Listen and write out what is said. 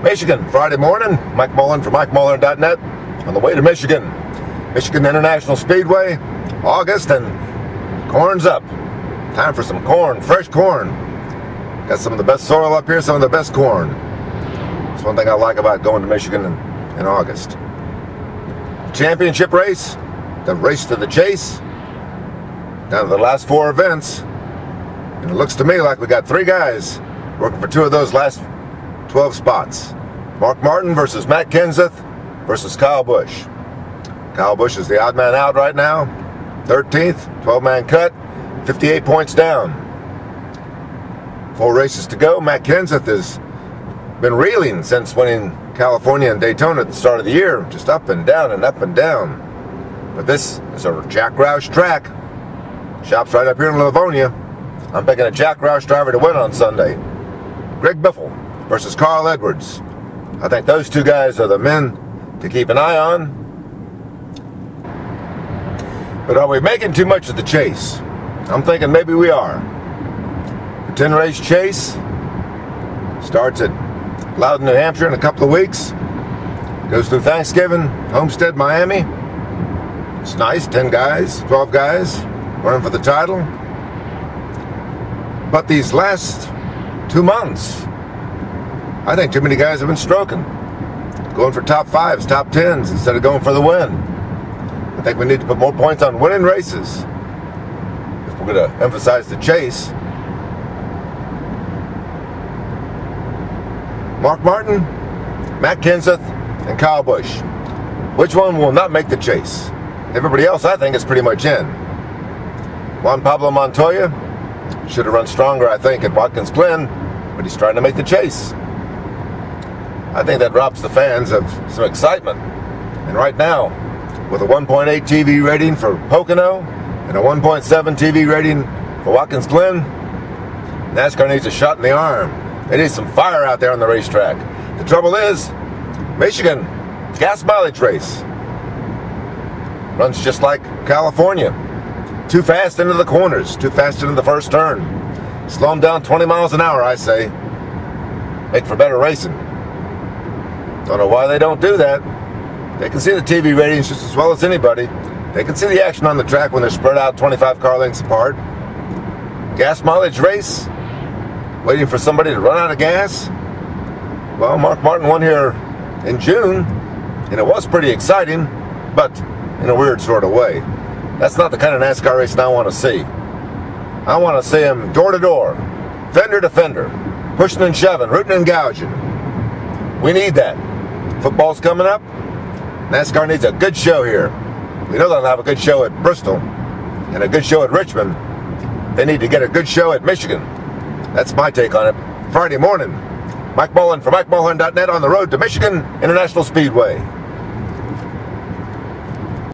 Michigan, Friday morning. Mike Mulhern for MikeMulhern.net. On the way to Michigan. Michigan International Speedway, August, and corn's up. Time for some corn, fresh corn. Got some of the best soil up here, some of the best corn. That's one thing I like about going to Michigan in August. Championship race, the race to the chase, down to the last 4 events. And it looks to me like we got 3 guys working for 2 of those last 12 spots. Mark Martin versus Matt Kenseth versus Kyle Busch. Kyle Busch is the odd man out right now. 13th, 12-man cut, 58 points down. 4 races to go. Matt Kenseth has been reeling since winning California and Daytona at the start of the year. Just up and down and up and down. But this is a Jack Roush track. Shop's right up here in Livonia. I'm picking a Jack Roush driver to win on Sunday. Greg Biffle versus Carl Edwards. I think those 2 guys are the men to keep an eye on. But are we making too much of the chase? I'm thinking maybe we are. The 10-race chase starts at Loudon, New Hampshire in a couple of weeks. Goes through Thanksgiving, Homestead, Miami. It's nice, 10 guys, 12 guys running for the title. But these last 2 months, I think too many guys have been stroking. Going for top 5s, top 10s instead of going for the win. I think we need to put more points on winning races if we're going to emphasize the chase. Mark Martin, Matt Kenseth, and Kyle Busch. Which one will not make the chase? Everybody else, I think, is pretty much in. Juan Pablo Montoya should have run stronger, I think, at Watkins Glen, but he's trying to make the chase. I think that robs the fans of some excitement. And right now, with a 1.8 TV rating for Pocono and a 1.7 TV rating for Watkins Glen, NASCAR needs a shot in the arm. They need some fire out there on the racetrack. The trouble is, Michigan, gas mileage race. Runs just like California. Too fast into the corners, too fast into the first turn. Slow them down 20 miles an hour, I say. Make for better racing. Don't know why they don't do that. They can see the TV ratings just as well as anybody. They can see the action on the track when they're spread out 25 car lengths apart. Gas mileage race, waiting for somebody to run out of gas. Well, Mark Martin won here in June, and it was pretty exciting, but in a weird sort of way. That's not the kind of NASCAR racing I want to see. I want to see him door to door, fender to fender, pushing and shoving, rooting and gouging. We need that. Football's coming up. NASCAR needs a good show here. We know they'll have a good show at Bristol and a good show at Richmond. They need to get a good show at Michigan. That's my take on it. Friday morning, Mike Mulhern for MikeMulhern.net on the road to Michigan International Speedway.